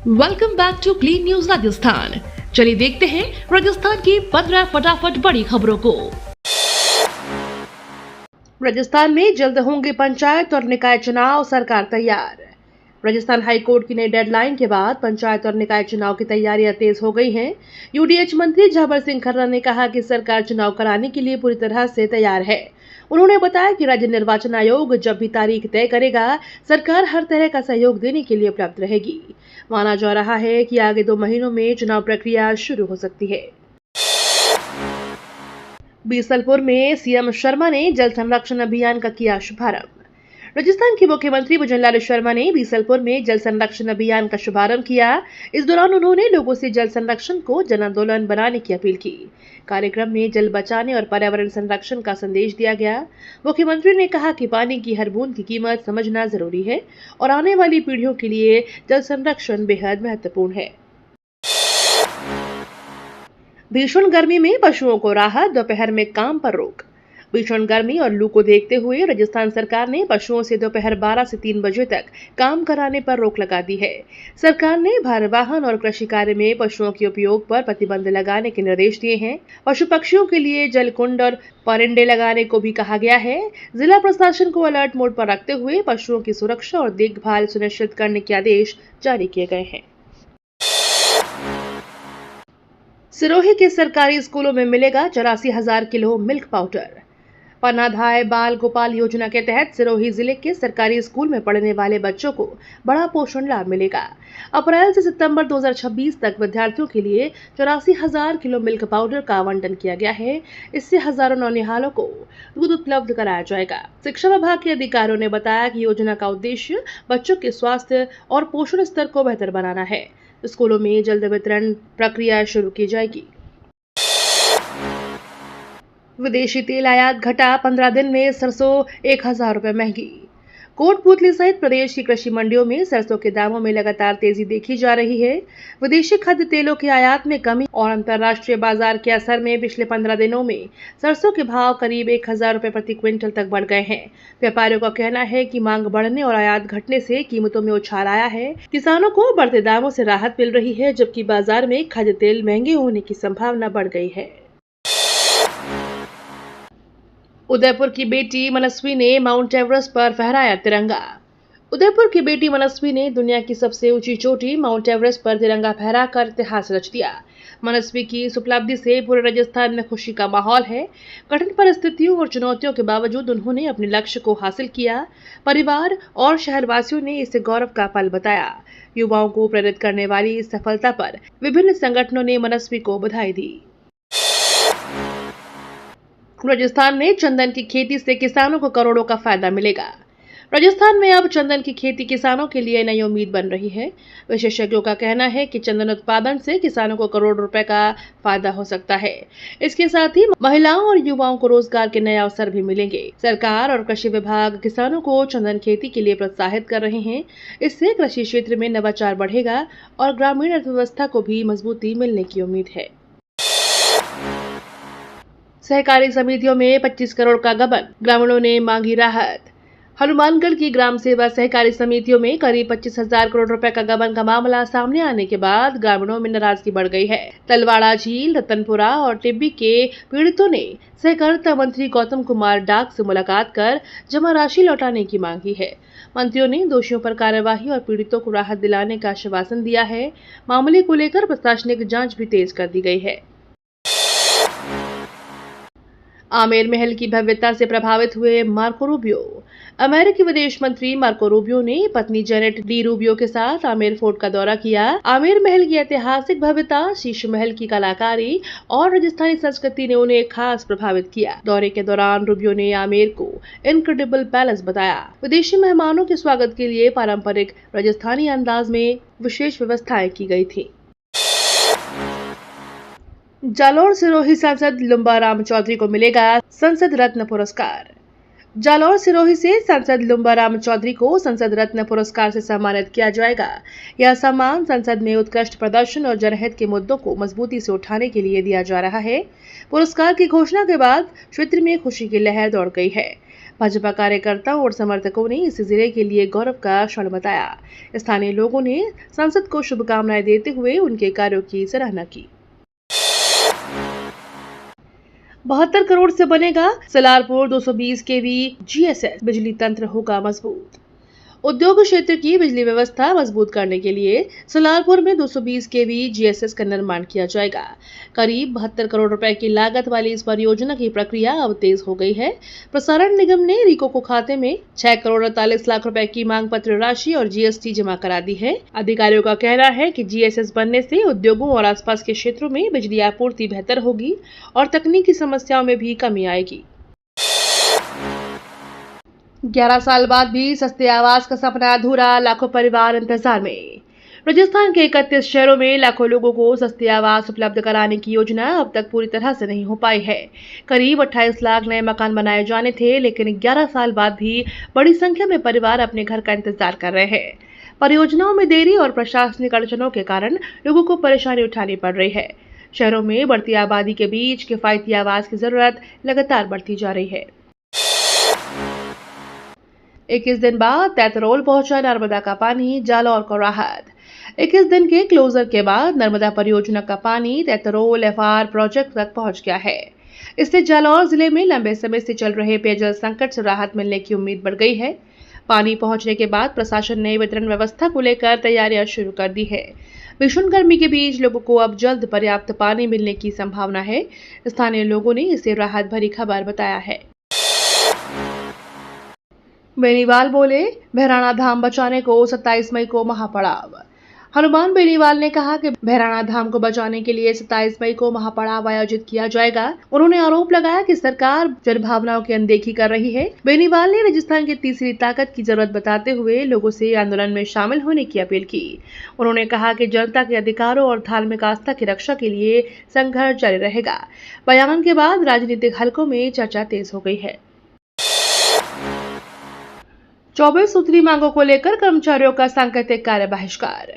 Welcome back to clean news Rajasthan. चलिए देखते हैं राजस्थान की 15 फटाफट बड़ी खबरों को। राजस्थान में जल्द होंगे पंचायत और निकाय चुनाव, सरकार तैयार। राजस्थान हाईकोर्ट की नई डेडलाइन के बाद पंचायत और निकाय चुनाव की तैयारियां तेज हो गई हैं। यूडीएच मंत्री झाबर सिंह खर्रा ने कहा कि सरकार चुनाव कराने के लिए पूरी तरह से तैयार है। उन्होंने बताया कि राज्य निर्वाचन आयोग जब भी तारीख तय करेगा, सरकार हर तरह का सहयोग देने के लिए उपलब्ध रहेगी। माना जा रहा है कि आगे 2 महीनों में चुनाव प्रक्रिया शुरू हो सकती है। बीसलपुर में सीएम शर्मा ने जल संरक्षण अभियान का किया शुभारंभ। राजस्थान के मुख्यमंत्री भुजनलाल शर्मा ने बीसलपुर में जल संरक्षण अभियान का शुभारंभ किया। इस दौरान उन्होंने लोगों से जल संरक्षण को जन आंदोलन बनाने की अपील की। कार्यक्रम में जल बचाने और पर्यावरण संरक्षण का संदेश दिया गया। मुख्यमंत्री ने कहा कि पानी की हर बूंद की कीमत समझना जरूरी है और आने वाली पीढ़ियों के लिए जल संरक्षण बेहद महत्वपूर्ण है। भीषण गर्मी में पशुओं को राहत, दोपहर में काम पर रोक। भीषण गर्मी और लू को देखते हुए राजस्थान सरकार ने पशुओं से दोपहर 12 से 3 बजे तक काम कराने पर रोक लगा दी है। सरकार ने भार वाहन और कृषि कार्य में पशुओं के उपयोग पर प्रतिबंध लगाने के निर्देश दिए हैं। पशु पक्षियों के लिए जलकुंड और परिंडे लगाने को भी कहा गया है। जिला प्रशासन को अलर्ट मोड पर रखते हुए पशुओं की सुरक्षा और देखभाल सुनिश्चित करने के आदेश जारी किए गए हैं। सिरोही के सरकारी स्कूलों में मिलेगा 84,000 किलो मिल्क पाउडर। पन्नाधाय बाल गोपाल योजना के तहत सिरोही जिले के सरकारी स्कूल में पढ़ने वाले बच्चों को बड़ा पोषण लाभ मिलेगा। अप्रैल से सितंबर 2026 तक विद्यार्थियों के लिए 84,000 किलो मिल्क पाउडर का आवंटन किया गया है। इससे हजारों नौनिहालों को दूध उपलब्ध कराया जाएगा। शिक्षा विभाग के अधिकारियों ने बताया कि योजना का उद्देश्य बच्चों के स्वास्थ्य और पोषण स्तर को बेहतर बनाना है। स्कूलों में जल्द वितरण प्रक्रिया शुरू की जाएगी। विदेशी तेल आयात घटा, 15 दिन में सरसों 1,000 रुपए महंगी। कोटपुतली सहित प्रदेश की कृषि मंडियों में सरसों के दामों में लगातार तेजी देखी जा रही है। विदेशी खाद्य तेलों के आयात में कमी और अंतर्राष्ट्रीय बाजार के असर में पिछले 15 दिनों में सरसों के भाव करीब 1,000 रुपए प्रति क्विंटल तक बढ़ गए हैं। व्यापारियों का कहना है कि मांग बढ़ने और आयात घटने से कीमतों में उछाल आया है। किसानों को बढ़ते दामों से राहत मिल रही है, जबकि बाजार में खाद्य तेल महंगे होने की संभावना बढ़ गई है। उदयपुर की बेटी मनस्वी ने माउंट एवरेस्ट पर फहराया तिरंगा। उदयपुर की बेटी मनस्वी ने दुनिया की सबसे ऊंची चोटी माउंट एवरेस्ट पर तिरंगा फहराकर इतिहास रच दिया। मनस्वी की इस उपलब्धि से पूरे राजस्थान में खुशी का माहौल है। कठिन परिस्थितियों और चुनौतियों के बावजूद उन्होंने अपने लक्ष्य को हासिल किया। परिवार और शहरवासियों ने इसे गौरव का पल बताया। युवाओं को प्रेरित करने वाली इस सफलता पर विभिन्न संगठनों ने मनस्वी को बधाई दी। राजस्थान में चंदन की खेती से किसानों को करोड़ों का फायदा मिलेगा। राजस्थान में अब चंदन की खेती किसानों के लिए नई उम्मीद बन रही है। विशेषज्ञों का कहना है कि चंदन उत्पादन से किसानों को करोड़ रुपए का फायदा हो सकता है। इसके साथ ही महिलाओं और युवाओं को रोजगार के नए अवसर भी मिलेंगे। सरकार और कृषि विभाग किसानों को चंदन खेती के लिए प्रोत्साहित कर रहे हैं। इससे कृषि क्षेत्र में नवाचार बढ़ेगा और ग्रामीण अर्थव्यवस्था को भी मजबूती मिलने की उम्मीद है। सहकारी समितियों में 25 करोड़ का गबन, ग्रामीणों ने मांगी राहत। हनुमानगढ़ की ग्राम सेवा सहकारी समितियों में करीब 25,000 करोड़ रुपए का गबन का मामला सामने आने के बाद ग्रामीणों में नाराजगी बढ़ गई है। तलवाड़ा झील, रतनपुरा और टिब्बी के पीड़ितों ने सहकारिता मंत्री गौतम कुमार डाक से मुलाकात कर जमा राशि लौटाने की मांग की है। मंत्रियों ने दोषियों पर कार्यवाही और पीड़ितों को राहत दिलाने का आश्वासन दिया है। मामले को लेकर प्रशासनिक जाँच भी तेज कर दी गई है। आमेर महल की भव्यता से प्रभावित हुए मार्को रूबियो। अमेरिकी विदेश मंत्री मार्को रूबियो ने पत्नी जेनेट डी रूबियो के साथ आमेर फोर्ट का दौरा किया। आमेर महल की ऐतिहासिक भव्यता, शीश महल की कलाकारी और राजस्थानी संस्कृति ने उन्हें खास प्रभावित किया। दौरे के दौरान रूबियो ने आमेर को इनक्रेडिबल पैलेस बताया। विदेशी मेहमानों के स्वागत के लिए पारंपरिक राजस्थानी अंदाज में विशेष व्यवस्थाएं की गई थी। जालौर सिरोही सांसद लुम्बाराम चौधरी को मिलेगा संसद रत्न पुरस्कार। जालौर सिरोही से सांसद लुम्बाराम चौधरी को संसद रत्न पुरस्कार से सम्मानित किया जाएगा। यह सम्मान संसद में उत्कृष्ट प्रदर्शन और जनहित के मुद्दों को मजबूती से उठाने के लिए दिया जा रहा है। पुरस्कार की घोषणा के बाद क्षेत्र में खुशी की लहर दौड़ गई है। भाजपा कार्यकर्ताओं और समर्थकों ने इसे जिले के लिए गौरव का क्षण बताया। स्थानीय लोगों ने सांसद को शुभकामनाएं देते हुए उनके कार्यों की सराहना की। 72 करोड़ से बनेगा सलारपुर 220 केवी जीएसएस, बिजली तंत्र होगा मजबूत। उद्योग क्षेत्र की बिजली व्यवस्था मजबूत करने के लिए सलारपुर में 220 केवी जीएसएस का निर्माण किया जाएगा। करीब 72 करोड़ रुपए की लागत वाली इस परियोजना की प्रक्रिया अब तेज हो गई है। प्रसारण निगम ने रिको को खाते में 6 करोड़ 48 लाख रुपए की मांग पत्र राशि और जीएसटी जमा करा दी है। अधिकारियों का कहना है कि जीएसएस बनने से उद्योगों और आसपास के क्षेत्रों में बिजली आपूर्ति बेहतर होगी और तकनीकी समस्याओं में भी कमी आएगी। 11 साल बाद भी सस्ते आवास का सपना अधूरा, लाखों परिवार इंतजार में। राजस्थान के 31 शहरों में लाखों लोगों को सस्ते आवास उपलब्ध कराने की योजना अब तक पूरी तरह से नहीं हो पाई है। करीब 28 लाख नए मकान बनाए जाने थे, लेकिन 11 साल बाद भी बड़ी संख्या में परिवार अपने घर का इंतजार कर रहे हैं। परियोजनाओं में देरी और प्रशासनिक अड़चनों के कारण लोगों को परेशानी उठानी पड़ रही है। शहरों में बढ़ती आबादी के बीच किफायती आवास की जरूरत लगातार बढ़ती जा रही है। 21 दिन बाद तैतरोल पहुंचा नर्मदा का पानी, जालौर को राहत। 21 दिन के क्लोजर के बाद नर्मदा परियोजना का पानी तैतरोल एफआर प्रोजेक्ट तक पहुंच गया है। इससे जालौर जिले में लंबे समय से चल रहे पेयजल संकट से राहत मिलने की उम्मीद बढ़ गई है। पानी पहुंचने के बाद प्रशासन ने वितरण व्यवस्था को लेकर तैयारियां शुरू कर दी है। भीषण गर्मी के बीच लोगों को अब जल्द पर्याप्त पानी मिलने की संभावना है। स्थानीय लोगों ने इसे राहत भरी खबर बताया है। बेनीवाल बोले, भैराणा धाम बचाने को 27 मई को महापड़ाव। हनुमान बेनीवाल ने कहा कि भैराणा धाम को बचाने के लिए 27 मई को महापड़ाव आयोजित किया जाएगा। उन्होंने आरोप लगाया कि सरकार जनभावनाओं की अनदेखी कर रही है। बेनीवाल ने राजस्थान की तीसरी ताकत की जरूरत बताते हुए लोगों से आंदोलन में शामिल होने की अपील की। उन्होंने कहा कि जनता के अधिकारों और धार्मिक आस्था की रक्षा के लिए संघर्ष जारी रहेगा। बयान के बाद राजनीतिक हलकों में चर्चा तेज हो गई है। 24 सूत्री मांगों को लेकर कर्मचारियों का सांकेतिक कार्य बहिष्कार।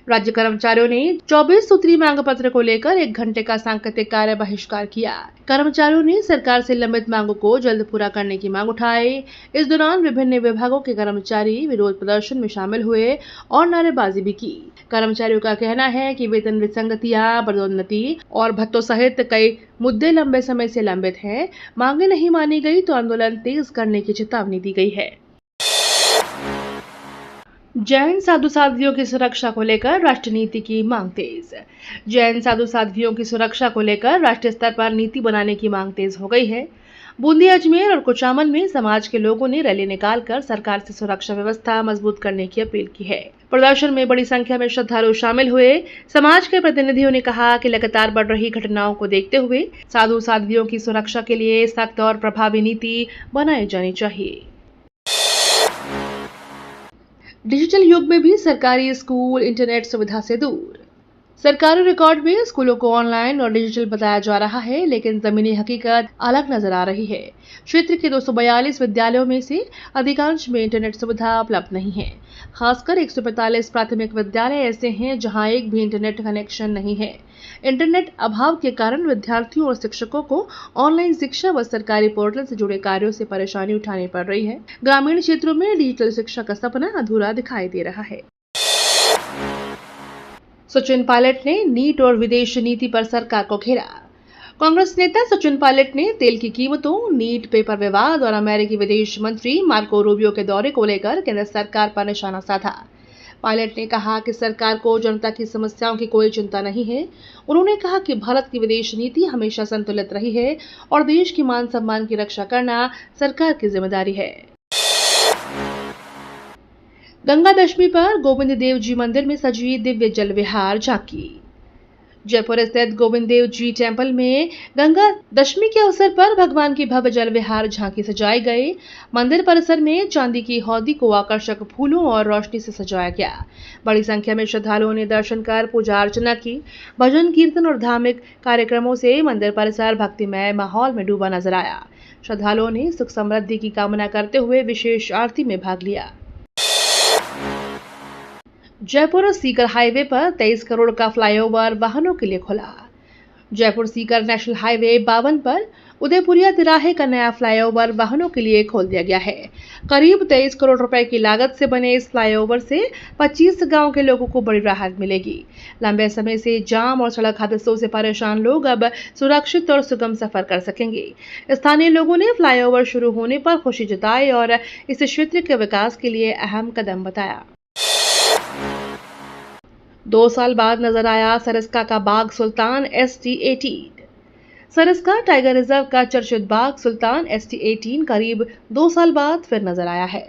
राज्य कर्मचारियों ने 24 सूत्री मांग पत्र को लेकर 1 घंटे का सांकेतिक कार्य बहिष्कार किया। कर्मचारियों ने सरकार से लंबित मांगों को जल्द पूरा करने की मांग उठाई। इस दौरान विभिन्न विभागों के कर्मचारी विरोध प्रदर्शन में शामिल हुए और नारेबाजी भी की। कर्मचारियों का कहना है कि वेतन विसंगतियां, पदोन्नति और भत्तों सहित कई मुद्दे लंबे समय से लंबित हैं। मांगे नहीं मानी गई तो आंदोलन तेज करने की चेतावनी दी गई है। जैन साधु साध्वियों की सुरक्षा को लेकर राष्ट्रीय नीति की मांग तेज। जैन साधु साध्वियों की सुरक्षा को लेकर राष्ट्रीय स्तर पर नीति बनाने की मांग तेज हो गई है। बूंदी, अजमेर और कुचामन में समाज के लोगों ने रैली निकालकर सरकार से सुरक्षा व्यवस्था मजबूत करने की अपील की है। प्रदर्शन में बड़ी संख्या में श्रद्धालु शामिल हुए। समाज के प्रतिनिधियों ने कहा कि लगातार बढ़ रही घटनाओं को देखते हुए साधु साध्वियों की सुरक्षा के लिए सख्त और प्रभावी नीति बनाई जानी चाहिए। डिजिटल युग में भी सरकारी स्कूल इंटरनेट सुविधा से दूर। सरकारी रिकॉर्ड में स्कूलों को ऑनलाइन और डिजिटल बताया जा रहा है, लेकिन जमीनी हकीकत अलग नजर आ रही है। क्षेत्र के 242 विद्यालयों में से अधिकांश में इंटरनेट सुविधा उपलब्ध नहीं है। खासकर 145 प्राथमिक विद्यालय ऐसे हैं जहां एक भी इंटरनेट कनेक्शन नहीं है। इंटरनेट अभाव के कारण विद्यार्थियों और शिक्षकों को ऑनलाइन शिक्षा व सरकारी पोर्टल से जुड़े कार्यों से परेशानी उठानी पड़ रही है। ग्रामीण क्षेत्रों में डिजिटल शिक्षा का सपना अधूरा दिखाई दे रहा है। सचिन पायलट ने नीट और विदेश नीति पर सरकार को घेरा। कांग्रेस नेता सचिन पायलट ने तेल की कीमतों, नीट पेपर विवाद और अमेरिकी विदेश मंत्री मार्को रूबियो के दौरे को लेकर केंद्र सरकार पर निशाना साधा। पायलट ने कहा कि सरकार को जनता की समस्याओं की कोई चिंता नहीं है। उन्होंने कहा कि भारत की विदेश नीति हमेशा संतुलित रही है और देश की मान सम्मान की रक्षा करना सरकार की जिम्मेदारी है। गंगा दशमी पर गोविंद देव जी मंदिर में सजी दिव्य जल विहार झांकी। जयपुर स्थित गोविंद देव जी टेम्पल में गंगा दशमी के अवसर पर भगवान की भव्य जल विहार झांकी सजाई गई। मंदिर परिसर में चांदी की हौदी को आकर्षक फूलों और रोशनी से सजाया गया। बड़ी संख्या में श्रद्धालुओं ने दर्शन कर पूजा अर्चना की। भजन कीर्तन और धार्मिक कार्यक्रमों से मंदिर परिसर भक्तिमय माहौल में डूबा नजर आया। श्रद्धालुओं ने सुख समृद्धि की कामना करते हुए विशेष आरती में भाग लिया। जयपुर सीकर हाईवे पर 23 करोड़ का फ्लाईओवर वाहनों के लिए खुला। जयपुर सीकर नेशनल हाईवे 52 पर उदयपुरिया तिराहे का नया फ्लाईओवर वाहनों के लिए खोल दिया गया है। करीब 23 करोड़ रुपए की लागत से बने इस फ्लाईओवर से 25 गांव के लोगों को बड़ी राहत मिलेगी। लंबे समय से जाम और सड़क हादसों से परेशान लोग अब सुरक्षित और सुगम सफर कर सकेंगे। स्थानीय लोगों ने फ्लाईओवर शुरू होने पर खुशी जताई और इस क्षेत्र के विकास के लिए अहम कदम बताया। 2 साल बाद नजर आया सरिस्का का बाघ सुल्तान ST-18। सरिस्का टाइगर रिजर्व का चर्चित बाघ सुल्तान ST-18 करीब 2 साल बाद फिर नजर आया है।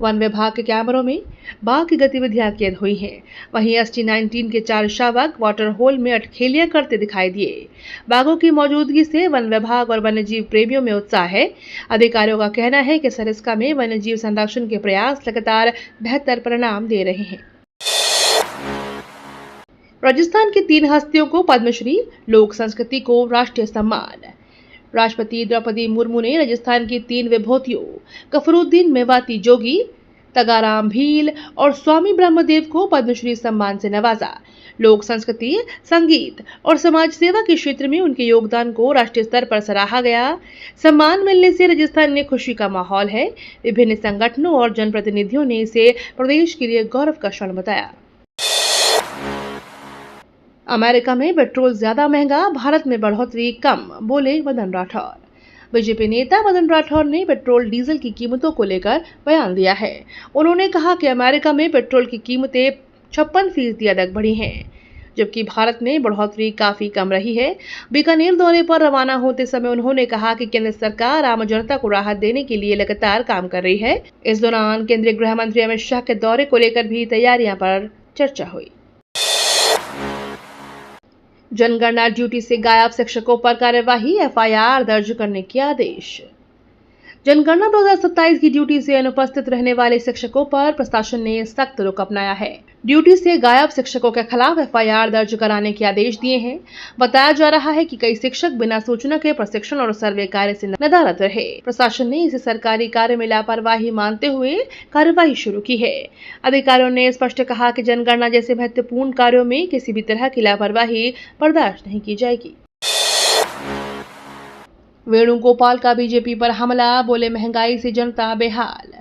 वन विभाग के कैमरों में बाघ की गतिविधियां कैद हुई हैं। वहीं ST-19 के 4 शावक वाटर होल में अटखेलियां करते दिखाई दिए। बाघों की मौजूदगी से वन विभाग और वन्यजीव प्रेमियों में उत्साह है। अधिकारियों का कहना है कि सरिस्का में वन्यजीव संरक्षण के प्रयास लगातार बेहतर परिणाम दे रहे हैं। राजस्थान की 3 हस्तियों को पद्मश्री, लोक संस्कृति को राष्ट्रीय सम्मान। राष्ट्रपति द्रौपदी मुर्मू ने राजस्थान की 3 विभूतियों गफरुद्दीन मेवाती जोगी, तगाराम भील और स्वामी ब्रह्मदेव को पद्मश्री सम्मान से नवाजा। लोक संस्कृति, संगीत और समाज सेवा के क्षेत्र में उनके योगदान को राष्ट्रीय स्तर पर सराहा गया। सम्मान मिलने से राजस्थान में खुशी का माहौल है। विभिन्न संगठनों और जनप्रतिनिधियों ने इसे प्रदेश के लिए गौरव का क्षण बताया। अमेरिका में पेट्रोल ज्यादा महंगा, भारत में बढ़ोतरी कम, बोले मदन राठौर। बीजेपी नेता मदन राठौर ने पेट्रोल डीजल की कीमतों को लेकर बयान दिया है। उन्होंने कहा कि अमेरिका में पेट्रोल की कीमतें 56% अधिक बढ़ी हैं, जबकि भारत में बढ़ोतरी काफी कम रही है। बीकानेर दौरे पर रवाना होते समय उन्होंने कहा कि केंद्र सरकार आम जनता को राहत देने के लिए लगातार काम कर रही है। इस दौरान केंद्रीय गृह मंत्री अमित शाह के दौरे को लेकर भी तैयारियां पर चर्चा हुई। जनगणना ड्यूटी से गायब शिक्षकों पर कार्यवाही, FIR दर्ज करने के आदेश। जनगणना 2027 की ड्यूटी से अनुपस्थित रहने वाले शिक्षकों पर प्रशासन ने सख्त रुख अपनाया है। ड्यूटी से गायब शिक्षकों के खिलाफ FIR दर्ज कराने के आदेश दिए हैं। बताया जा रहा है कि कई शिक्षक बिना सूचना के प्रशिक्षण और सर्वे कार्य से नदारद रहे। प्रशासन ने इसे सरकारी कार्य में लापरवाही मानते हुए कार्रवाई शुरू की है। अधिकारियों ने स्पष्ट कहा कि जनगणना जैसे महत्वपूर्ण कार्यों में किसी भी तरह की लापरवाही बर्दाश्त नहीं की जाएगी। वेणुगोपाल का बीजेपी पर हमला, बोले महंगाई से जनता बेहाल।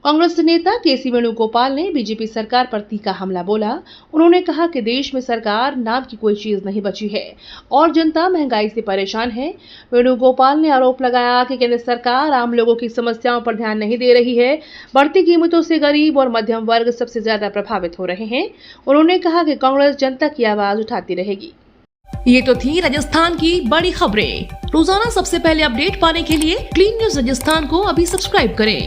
कांग्रेस नेता KC वेणुगोपाल ने बीजेपी सरकार पर तीखा हमला बोला। उन्होंने कहा कि देश में सरकार नाम की कोई चीज नहीं बची है और जनता महंगाई से परेशान है। वेणुगोपाल ने आरोप लगाया कि केंद्र सरकार आम लोगों की समस्याओं पर ध्यान नहीं दे रही है। बढ़ती कीमतों से गरीब और मध्यम वर्ग सबसे ज्यादा प्रभावित हो रहे हैं। उन्होंने कहा कि कांग्रेस जनता की आवाज उठाती रहेगी। ये तो थी राजस्थान की बड़ी खबरें। रोजाना सबसे पहले अपडेट पाने के लिए क्लीन न्यूज राजस्थान को अभी सब्सक्राइब करें।